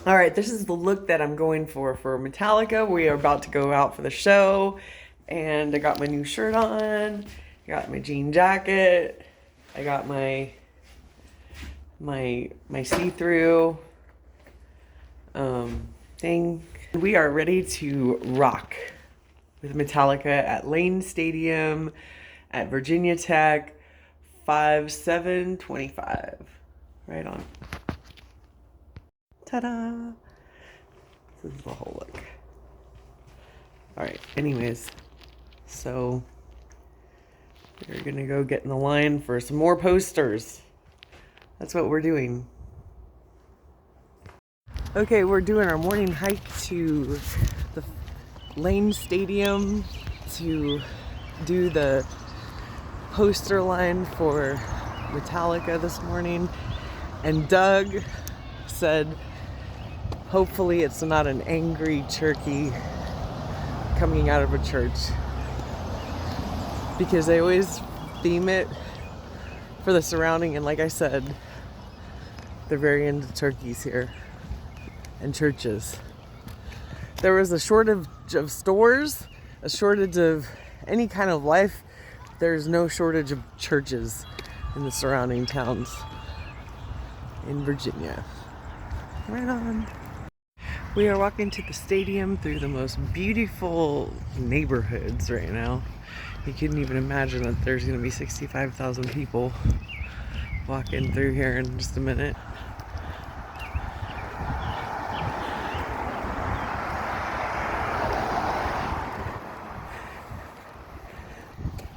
All right, this is the look that I'm going for Metallica. We are about to go out for the show, and I got my new shirt on. I got my jean jacket. I got my see-through thing. We are ready to rock with Metallica at Lane Stadium at Virginia Tech, 5/7/25. Right on. Ta-da! This is the whole look. All right, anyways, so we're gonna go get in the line for some more posters. That's what we're doing. Okay, we're doing our morning hike to the Lane Stadium to do the poster line for Metallica this morning. And Doug said, hopefully it's not an angry turkey coming out of a church, because they always theme it for the surrounding, and like I said, they're very into turkeys here and churches. There was a shortage of stores, a shortage of any kind of life. There's no shortage of churches in the surrounding towns in Virginia. Right on. We are walking to the stadium through the most beautiful neighborhoods right now. You couldn't even imagine that there's going to be 65,000 people walking through here in just a minute.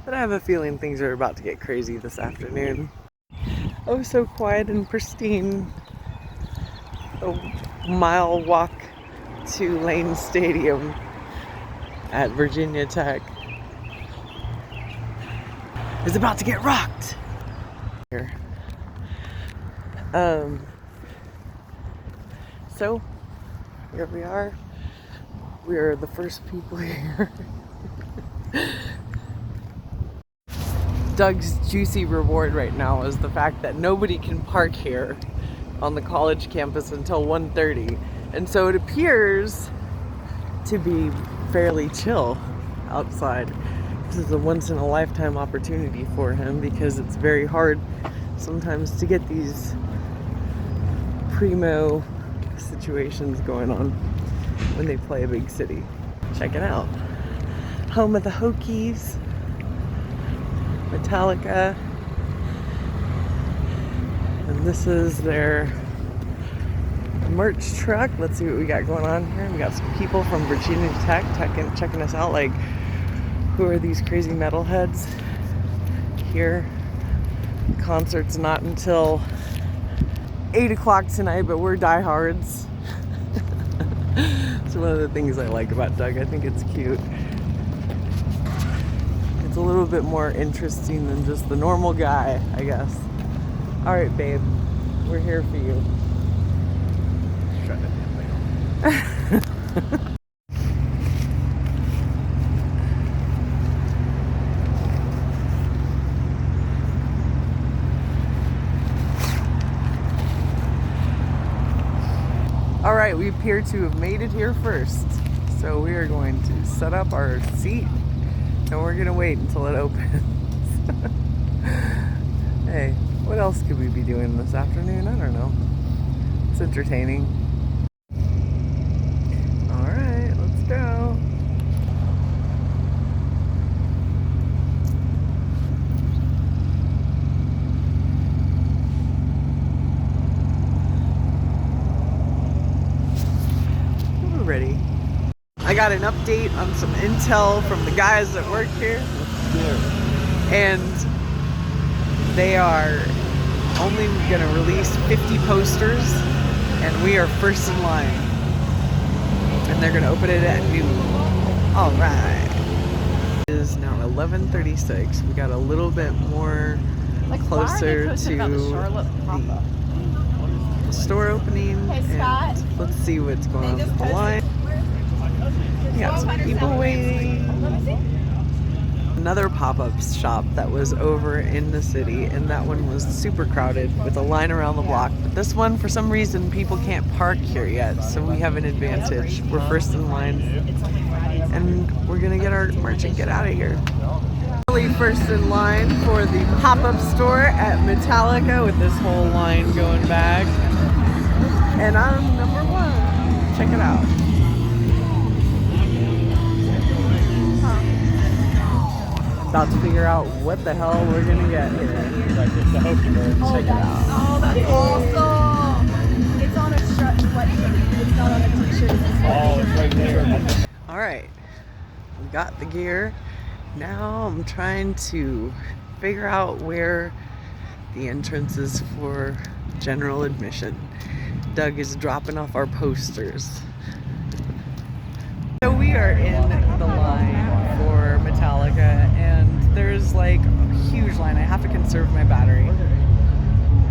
But I have a feeling things are about to get crazy this afternoon. Oh, so quiet and pristine. A mile walk to Lane Stadium at Virginia Tech is about to get rocked. Here. So here we are. We are the first people here. Doug's juicy reward right now is the fact that nobody can park here on the college campus until 1:30. And so it appears to be fairly chill outside. This is a once in a lifetime opportunity for him, because it's very hard sometimes to get these primo situations going on when they play a big city. Check it out. Home of the Hokies, Metallica. And this is their merch truck. Let's see what we got going on here. We got some people from Virginia Tech checking us out, like, who are these crazy metalheads here? The concert's not until 8 o'clock tonight, but we're diehards. It's one of the things I like about Doug. I think it's cute. It's a little bit more interesting than just the normal guy, I guess. All right, babe, we're here for you. All right, we appear to have made it here first. So we are going to set up our seat, and we're gonna wait until it opens. Hey, what else could we be doing this afternoon? I don't know. It's entertaining. All right, let's go. We're ready. I got an update on some intel from the guys that work here. And they are only going to release 50 posters, and we are first in line. And they're going to open it at noon. All right. It is now 11:36. We got a little bit more closer to the store opening. And let's see what's going on with the line. We got some people waiting. another pop-up shop that was over in the city, and that one was super crowded with a line around the block. But this one, for some reason, people can't park here yet, so we have an advantage. We're first in line, and we're gonna get our merch and get out of here. First in line for the pop-up store at Metallica with this whole line going back. And I'm number 1. Check it out. About to figure out what the hell we're gonna get here. Check it out. Oh, that's awesome! It's on a sweatshirt. It's not on a t-shirt. Oh, it's right there. Alright, we got the gear. Now I'm trying to figure out where the entrance is for general admission. Doug is dropping off our posters. So we are in the line for Metallica, and there's like a huge line. I have to conserve my battery.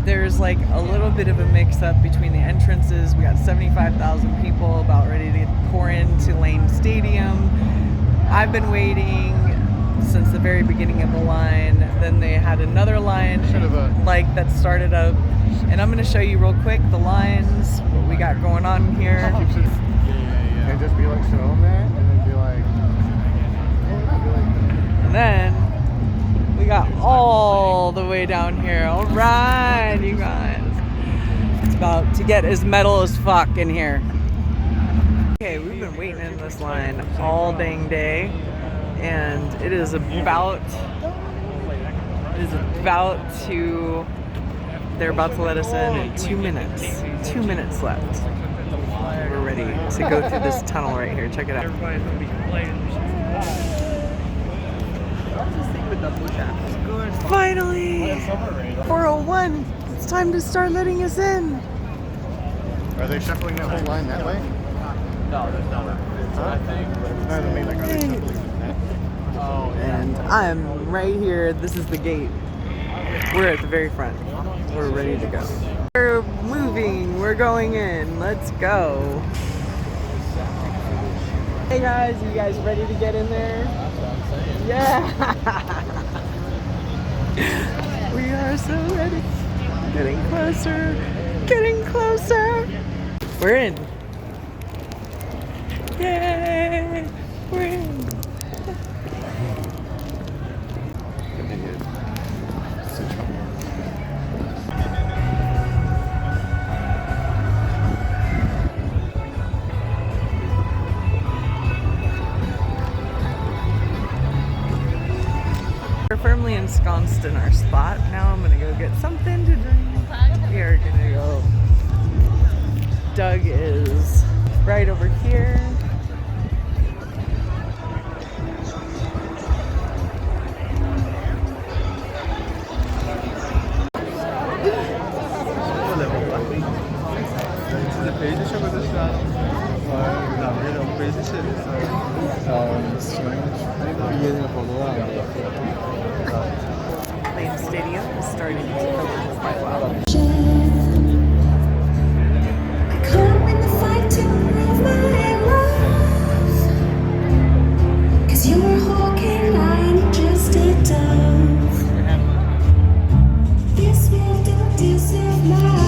There's like a little bit of a mix-up between the entrances. We got 75,000 people about ready to pour into Lane Stadium. I've been waiting since the very beginning of the line. Then they had another line like that started up, and I'm going to show you real quick the lines, what we got going on here. And just be like, show them that, and then be like, And then we got all the way down here. All right, you guys. It's about to get as metal as fuck in here. Okay, we've been waiting in this line all dang day, and it is about to, they're about to let us in 2 minutes. 2 minutes left. We're ready to go through this tunnel right here. Check it out. Finally! 401! It's time to start letting us in. are they shuffling that whole line that way? No, there's not. Huh? No, I mean, like, are they shuffling that? Oh, And I'm right here. This is the gate. We're at the very front. We're ready to go. We're moving. We're going in. Let's go. Hey guys, you guys ready to get in there? Yeah. We are so ready. Getting closer. Getting closer. We're in. Yay. We're in. We're firmly ensconced in our spot. Now I'm gonna go get something to drink. We are gonna go. Doug is right over here. Lane Stadium is starting to fill in quite well. I come in the fight to live my life. 'Cause you're a hawk and I'm just a dove. Yes, we don't deserve love.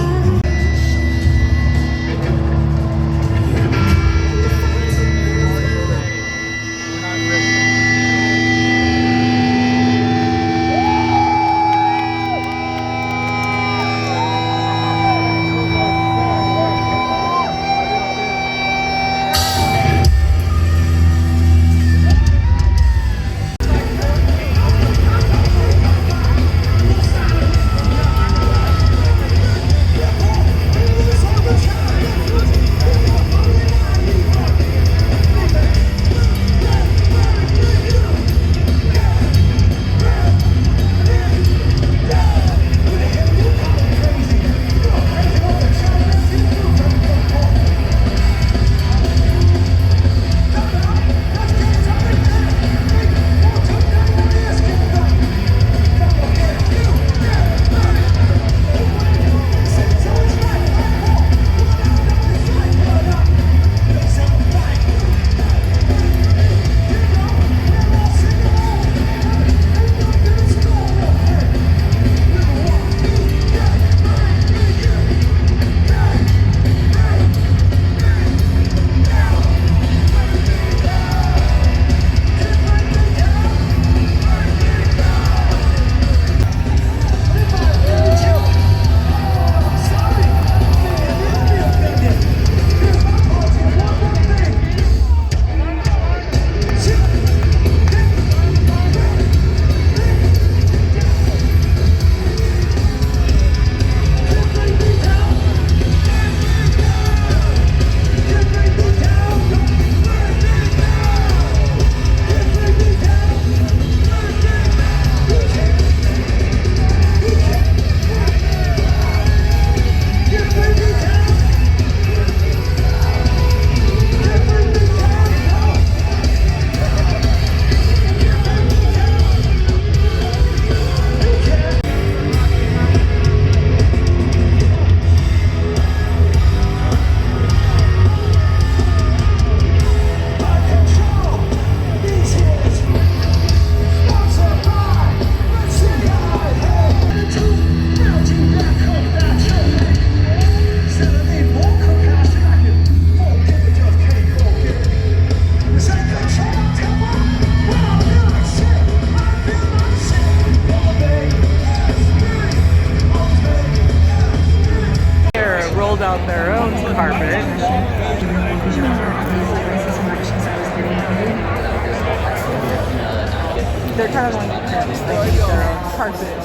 They're kind of like pimps. They keep their own carpet.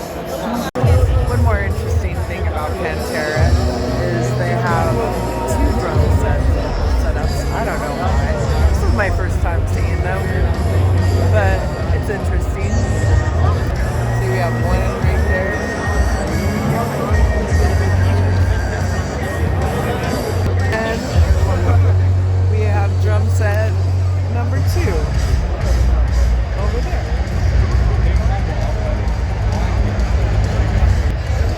One more interesting thing about Pantera is they have 2 drum setups. I don't know why. This is my first time seeing them, but it's interesting. See, we have one right there. And we have drum set number 2 over there.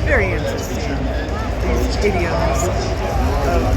Very interesting. These idioms of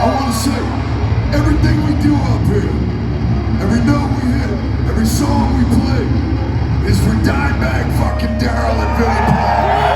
I want to say, everything we do up here, every note we hit, every song we play, is for Dimebag, fucking Daryl, and Billy Paul.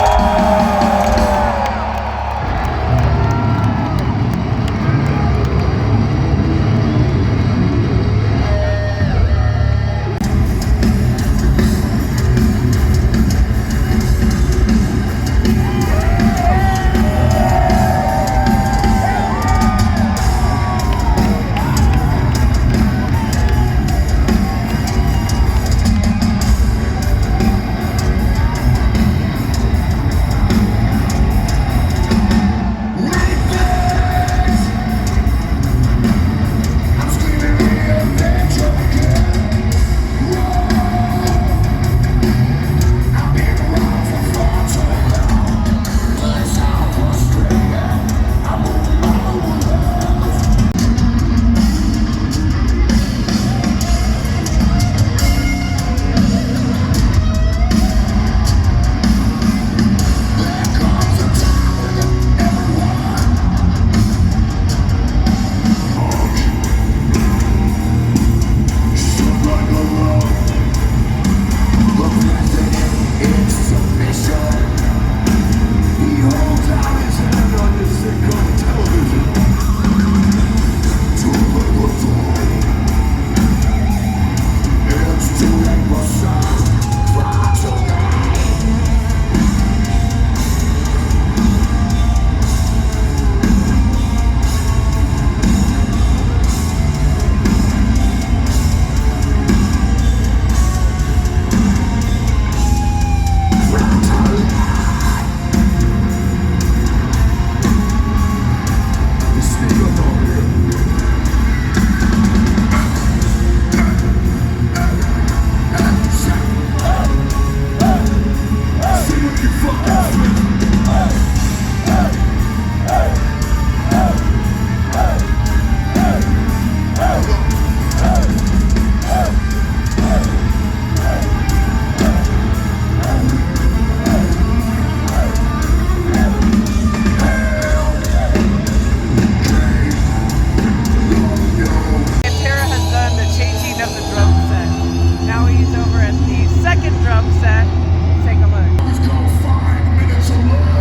Pantera has done the changing of the drum set. Now he's over at the second drum set. Take a look. Let's go 5 minutes alone.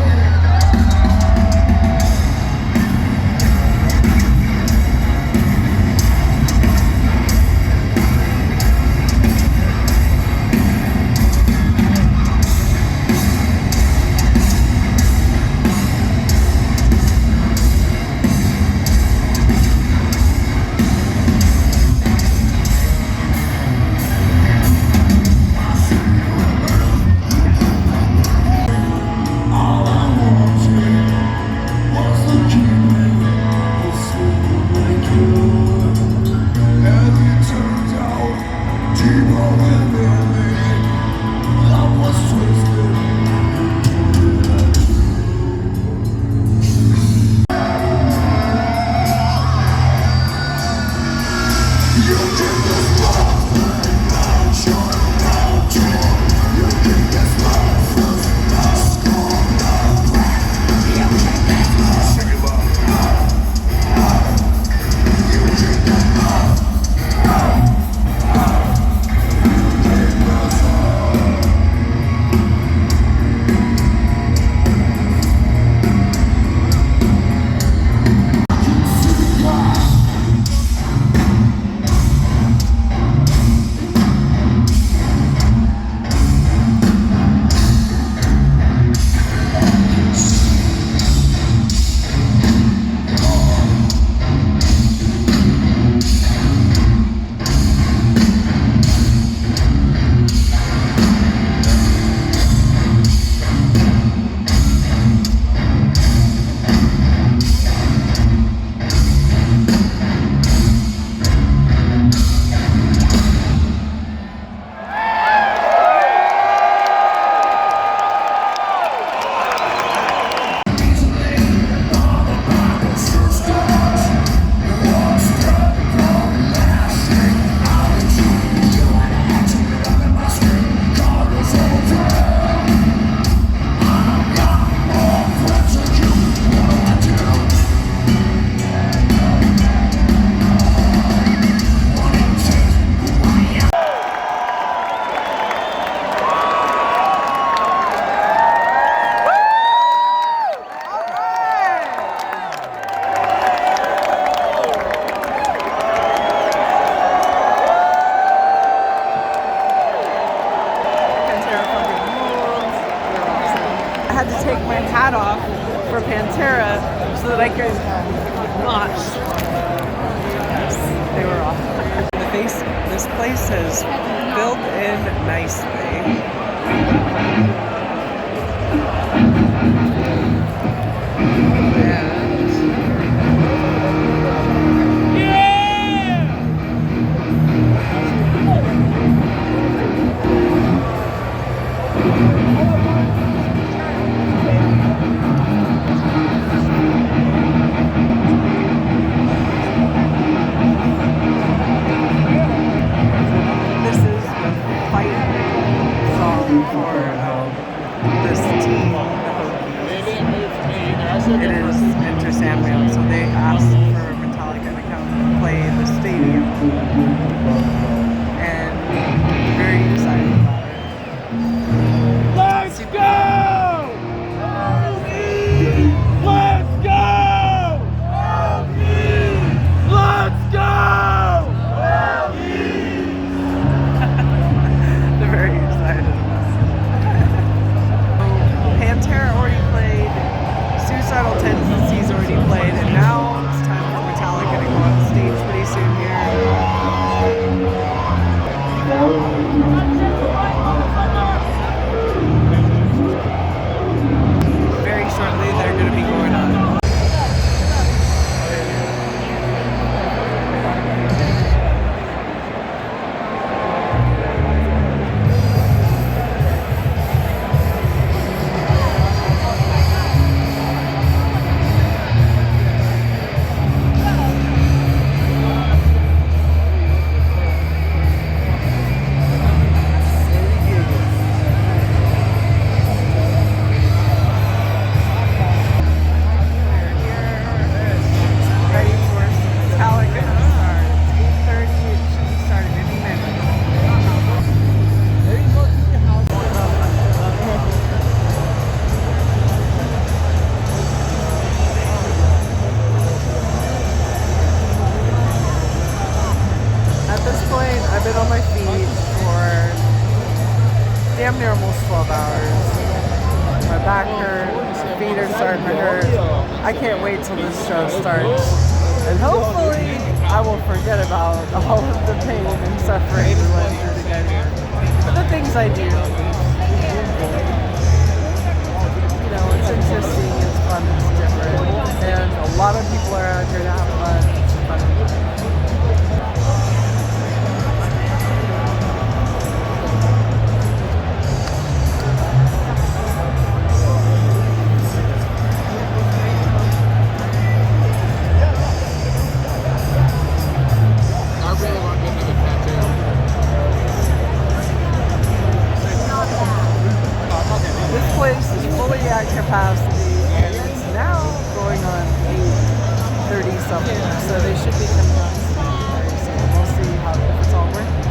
for Pantera so that I could mosh. Yes, they were awesome. This place has filled in nicely. This is the fight song for this team, the Hokies. It is Enter Sandman, so they asked for Metallica to come play the stadium. And very excited about it. Let's go! Let's go! Let's go! They're very excited about it. Pantera already played, Suicidal Tendencies already played, and now it's time for Metallica to go on stage pretty soon here. Very shortly they're going to be going on. Ready for Metallica to start. It's 8:30. It should be starting any minute. At this point, I've been on my feet for damn near almost 12 hours. My back hurts, my feet are starting to hurt. I can't wait till this show starts. And hopefully, I will forget about all of the pain and suffering we went through to get here. But the things I do, you know, it's interesting, it's fun, it's different. And a lot of people are out here to have fun. It's fun. This place is fully at capacity and it's now going on 8:30 something. So they should be coming on very soon. We'll see how if it's all working.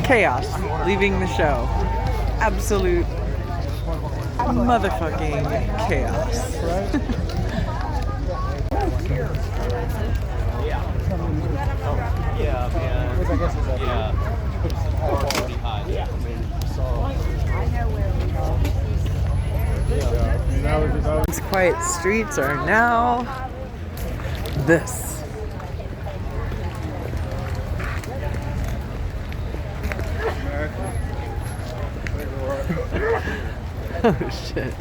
chaos leaving the show. Absolute motherfucking chaos. Yeah, man. Yeah. Pretty high. These quiet streets are now this. Oh shit.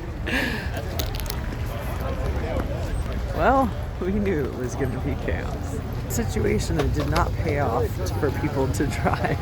Well, we knew it was going to be chaos. Situation that did not pay off for people to drive.